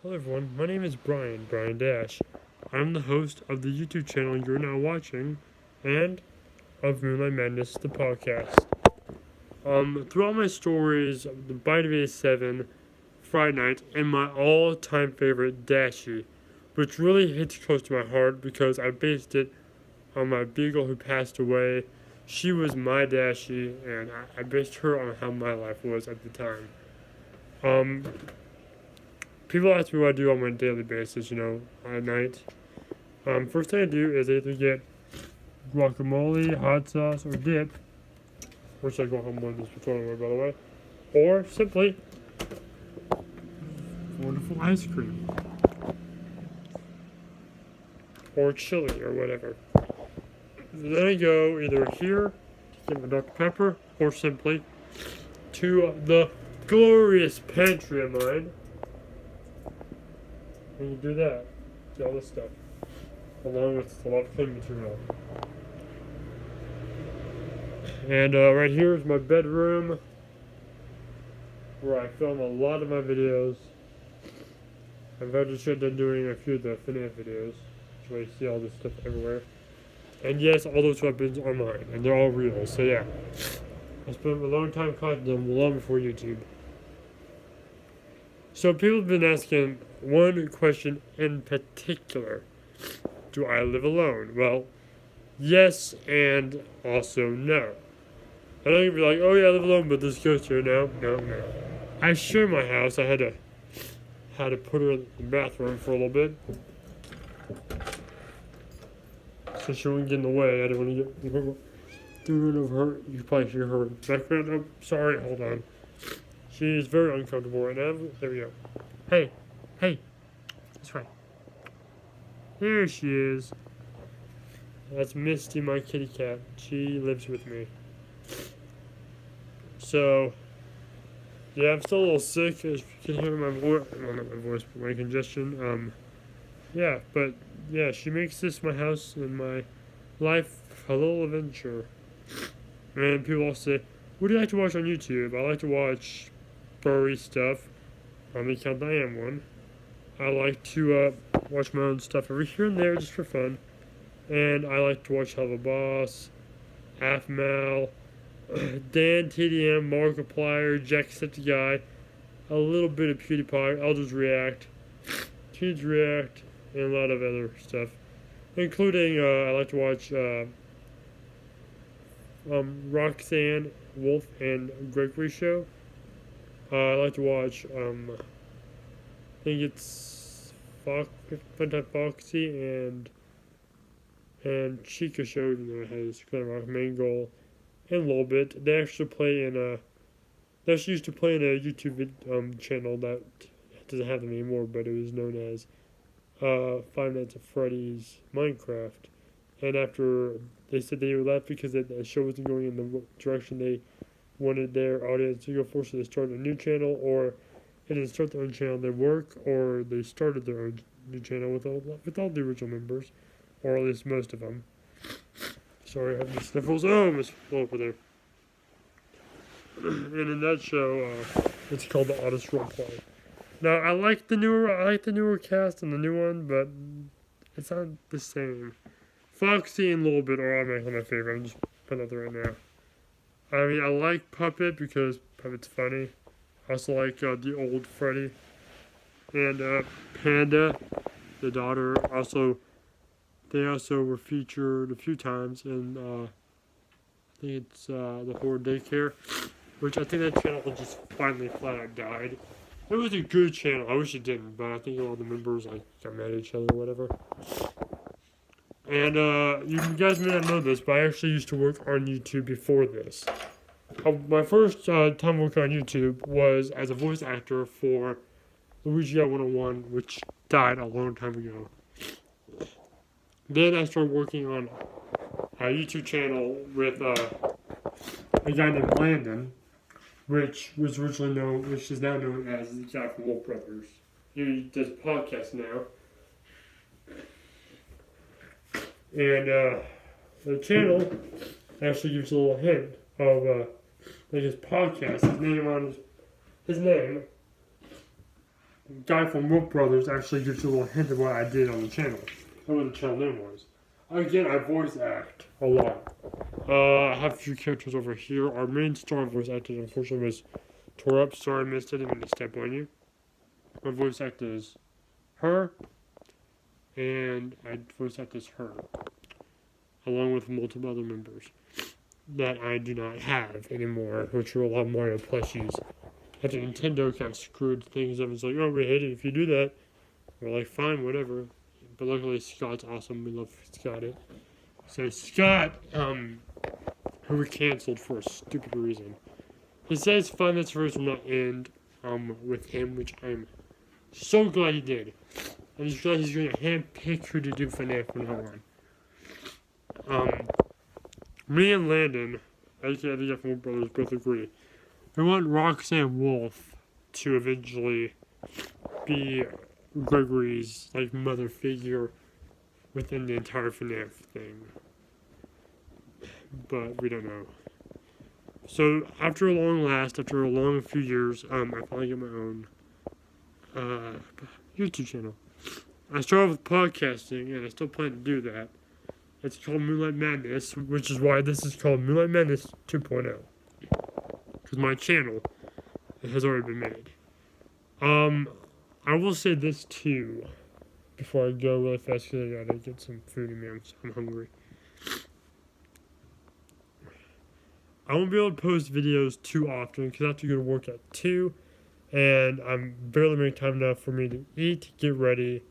Hello everyone, my name is Brian Dash. I'm the host of the YouTube channel you're now watching, and of Moonlight Madness, the podcast. Throughout my stories, the Bite of A7, Friday Night, and my all-time favorite, Dashie, which really hits close to my heart because I based it on my beagle who passed away. She was my Dashie, and I based her on how my life was at the time. People ask me what I do on my daily basis, at night. First thing I do is I either get guacamole, hot sauce, or dip, which I guacamole is petroleum, by the way, or simply wonderful ice cream, or chili, or whatever. Then I go either here to get my Dr. Pepper, or simply to the glorious pantry of mine. And you do that, all this stuff, along with a lot of cleaning material. And right here is my bedroom, where I film a lot of my videos. I've actually just done doing a few of the FNAF videos, so you see all this stuff everywhere. And yes, all those weapons are mine, and they're all real, so yeah. I spent a long time collecting them long before YouTube. So people have been asking one question in particular. Do I live alone? Well, yes and also no. I know you'd be like, oh yeah, I live alone, but there's ghosts here. No. I share my house. I had to put her in the bathroom for a little bit, so she wouldn't get in the way. I didn't want to get run over her. You can probably hear her background. Oh, sorry, hold on. She's very uncomfortable right now. There we go. Hey, that's right. There she is. That's Misty, my kitty cat. She lives with me. So, yeah, I'm still a little sick, as you can hear my voice. Well, not my voice, but my congestion. She makes this my house and my life a little adventure. And people also say, what do you like to watch on YouTube? I like to watch furry stuff, on the account I am one. I like to watch my own stuff every here and there just for fun. And I like to watch Hell of a Boss, Afmal, Dan, TDM, Markiplier, Jacksepticeye, a little bit of PewDiePie, Elders React, Kids React, and a lot of other stuff. Including, I like to watch Roxanne, Wolf, and Gregory Show. I like to watch, I think it's Funtime Foxy and Chica Show, that has kind of our main goal, and a little bit. They actually used to play in a YouTube channel that doesn't have them anymore, but it was known as Five Nights at Freddy's Minecraft. And after they said they left because the show wasn't going in the direction they wanted their audience to go for, so they started a new channel, or they didn't start their own channel, they work, or they started their own new channel with all the original members, or at least most of them. Sorry, I have the sniffles. Oh, I almost fell over there. And in that show, it's called The Oddest Roleplay. Now, I like the newer cast and the new one, but it's not the same. Foxy and a little bit are automatically my favorite. I'm just putting that there right now. I mean, I like Puppet because Puppet's funny. I also like the old Freddy. And Panda, the daughter, they also were featured a few times in, I think it's the Horror Daycare, which I think that channel just finally flat out died. It was a good channel. I wish it didn't, but I think all the members got mad at each other or whatever. And you guys may not know this, but I actually used to work on YouTube before this. My first time working on YouTube was as a voice actor for Luigi 101, which died a long time ago. Then I started working on a YouTube channel with a guy named Landon, which is now known as the guy from Wolf Brothers. He does podcasts now. And the channel actually gives a little hint of his podcast. His name guy from Wolf Brothers actually gives you a little hint of what I did on the channel and what the channel name was. Again, I voice act a lot. I have a few characters over here. Our main star voice actor, unfortunately, was tore up. Sorry, I missed it. I didn't mean to step on you. My voice actor is her, and I voice act as her, along with multiple other members that I do not have anymore, which are a lot of Mario plushies. After Nintendo kind of screwed things up, it's like, oh, we hate it if you do that. We're like, fine, whatever. But luckily, Scott's awesome. We love Scott. So Scott, who we canceled for a stupid reason. He says Five Nights at Freddy's will not end with him, which I'm so glad he did. I'm just glad he's going to handpick who to do FNAF from now on. Me and Landon, aka the F1 brothers, both agree. We want Roxanne Wolf to eventually be Gregory's mother figure within the entire FNAF thing. But we don't know. So after a long few years, I finally get my own YouTube channel. I started with podcasting, and I still plan to do that. It's called Moonlight Madness, which is why this is called Moonlight Madness 2.0. Because my channel has already been made. I will say this too, before I go really fast, because I gotta get some food in me. I'm hungry. I won't be able to post videos too often, because I have to go to work at 2, and I'm barely making time enough for me to eat, get ready,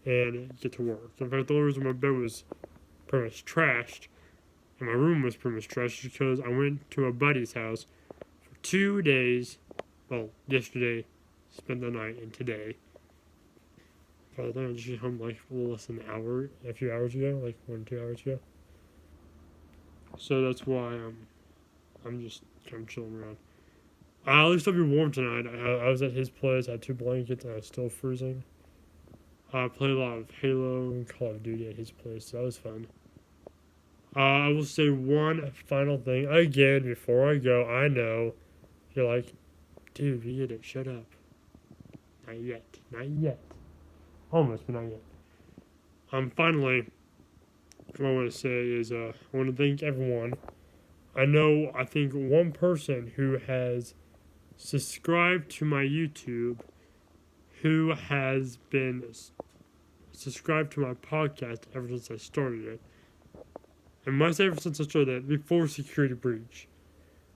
and get to work. In fact, the only reason my bed was pretty much trashed, and my room was pretty much trashed, is because I went to a buddy's house for 2 days. Well, yesterday, spent the night, and today. By the time I just got home a little less than an hour, a few hours ago, 1 or 2 hours ago. So that's why I'm just kind of chilling around. At least I'll be warm tonight. I was at his place, I had 2 blankets, and I was still freezing. I played a lot of Halo and Call of Duty at his place, so that was fun. I will say one final thing again before I go. I know you're like, dude, you get it, shut up. Not yet. Almost, but not yet. Finally, what I want to say is, I want to thank everyone. I think one person who has subscribed to my YouTube, who has been subscribed to my podcast ever since I started it. And when I say ever since I started it, before Security Breach.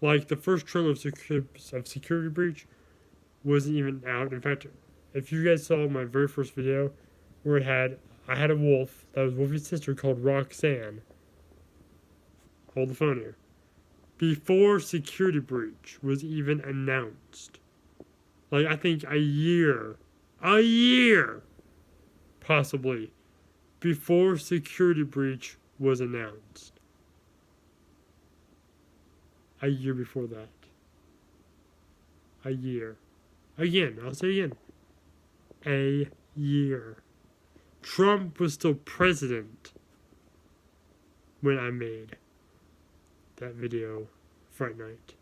The first trailer of Security Breach wasn't even out. In fact, if you guys saw my very first video, where I had a wolf, that was Wolfie's sister, called Roxanne. Hold the phone here. Before Security Breach was even announced. I think a year, possibly, before Security Breach was announced. A year before that. A year. Again, I'll say again. A year. Trump was still president when I made that video Friday night.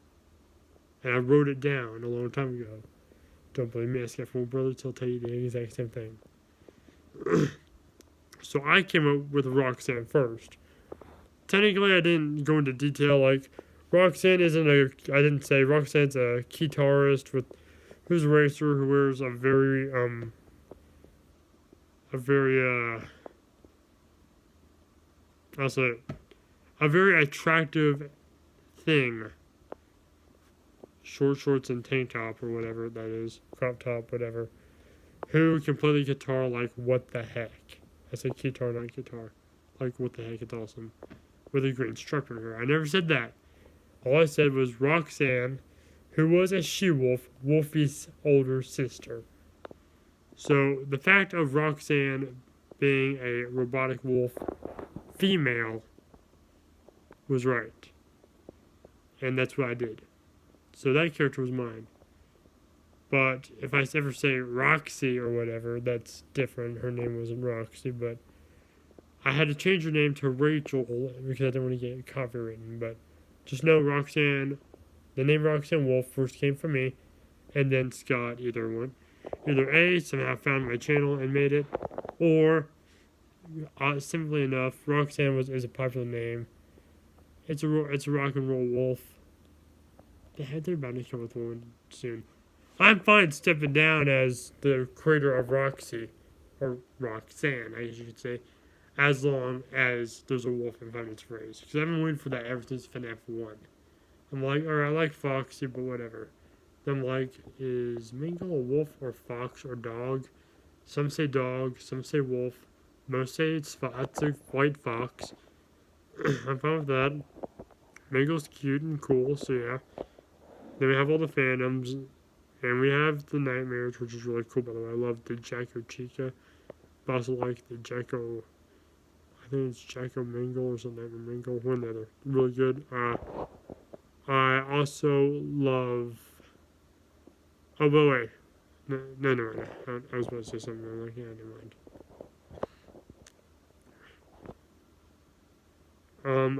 And I wrote it down a long time ago. Don't believe me, ask my brother, he'll tell you the exact same thing. So I came up with Roxanne first. Technically, I didn't go into detail, Roxanne isn't I didn't say Roxanne's a guitarist who's a racer who wears a very attractive thing. Short shorts and tank top or whatever that is. Crop top, whatever. Who can play the guitar what the heck. I said guitar, not guitar. What the heck, it's awesome. With a green stripe in her. I never said that. All I said was Roxanne, who was a she-wolf, Wolfie's older sister. So the fact of Roxanne being a robotic wolf female was right. And that's what I did. So that character was mine. But if I ever say Roxy or whatever, that's different. Her name wasn't Roxy, but I had to change her name to Rachel because I didn't want to get copywritten. But just know Roxanne, the name Roxanne Wolf first came from me, and then Scott, either one. Either A, somehow found my channel and made it, or simply enough, Roxanne is a popular name. It's a rock and roll wolf. They're about to come with one soon. I'm fine stepping down as the creator of Roxy, or Roxanne, I guess you could say, as long as there's a wolf in front of its phrase. Because I've been waiting for that ever since FNAF 1. I'm like, alright, I like Foxy, but whatever. Then I'm like, is Mingo a wolf or fox or dog? Some say dog, some say wolf. Most say it's a white fox. I'm fine with that. Mingo's cute and cool, so yeah. Then we have all the fandoms. And we have the Nightmares, which is really cool, by the way. I love the Jacko Chica. But I also like the Jacko... I think it's Jacko Mingle or something. Mingle, one or the other. Really good. I also love... Oh, but wait. No. I was about to say something. I'm like, yeah, never mind.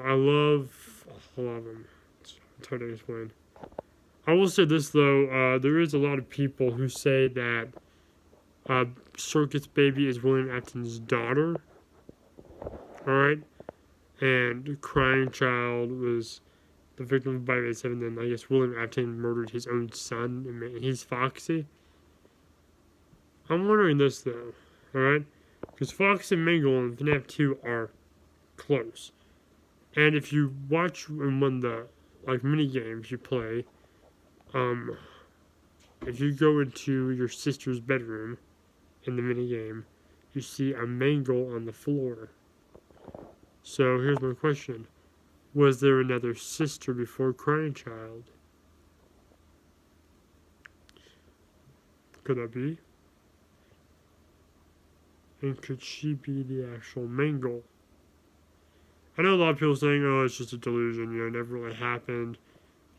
I love a lot of them. It's hard to explain. I will say this, though. There is a lot of people who say that Circus Baby is William Afton's daughter. Alright? And Crying Child was the victim of Bite 7. Then I guess William Afton murdered his own son, and he's Foxy. I'm wondering this, though. Alright? Because Fox and Mingle in FNAF 2 are close. And if you watch in one of the mini games you play, if you go into your sister's bedroom in the mini game, you see a mangle on the floor. So here's my question. Was there another sister before Crying Child? Could that be? And could she be the actual mangle? I know a lot of people saying, oh, it's just a delusion, it never really happened.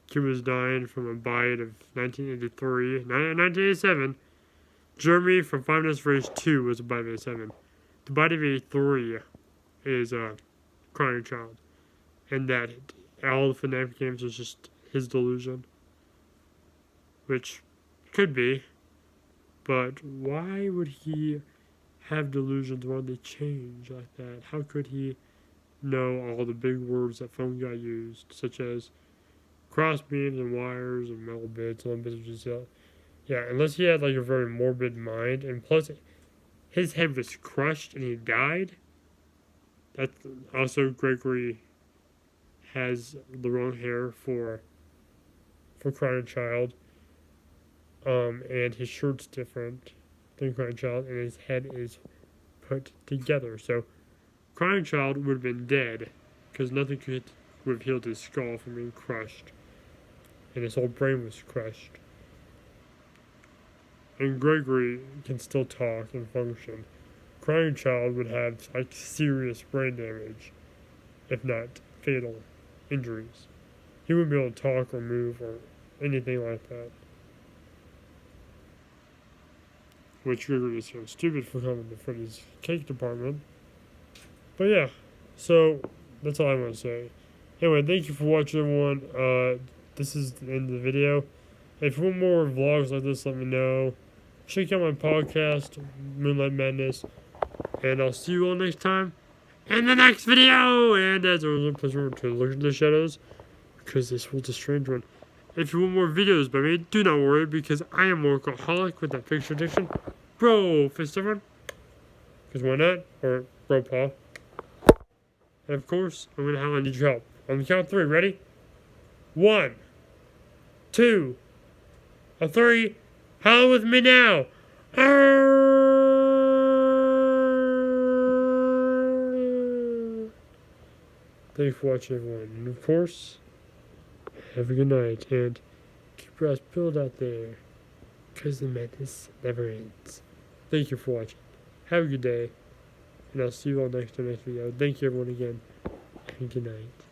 Kid was dying from a bite of 1983. 1987. Jeremy from Five Nights at Freddy's 2 was a bite of 87. The bite of 83 is Crying Child. And that all the FNAF games was just his delusion. Which could be. But why would he have delusions when they change like that? How could he know all the big words that phone guy used, such as cross beams and wires and metal bits and all bits of just yeah, unless he had a very morbid mind, and plus his head was crushed and he died. That's also Gregory has the wrong hair for Crying Child. And his shirt's different than Crying Child, and his head is put together. So Crying Child would have been dead because nothing would have healed his skull from being crushed. And his whole brain was crushed. And Gregory can still talk and function. Crying Child would have serious brain damage, if not fatal injuries. He wouldn't be able to talk or move or anything like that. Which Gregory is so stupid for coming to Freddy's cake department. But yeah, so that's all I want to say. Anyway, thank you for watching, everyone. This is the end of the video. If you want more vlogs like this, let me know. Check out my podcast, Moonlight Madness. And I'll see you all next time in the next video. And as always, please remember to look into the shadows, because this world's a strange one. If you want more videos by me, do not worry, because I am a workaholic with that picture addiction. Bro, fist everyone. Because why not? Or bro paw. And of course, I'm going to have I need your help. On the count of 3, ready? 1, 2, 3. Howl with me now. Thank you for watching, everyone. And of course, have a good night. And keep your eyes peeled out there, because the madness never ends. Thank you for watching. Have a good day. And I'll see you all next time, next video. Thank you, everyone, again. And good night.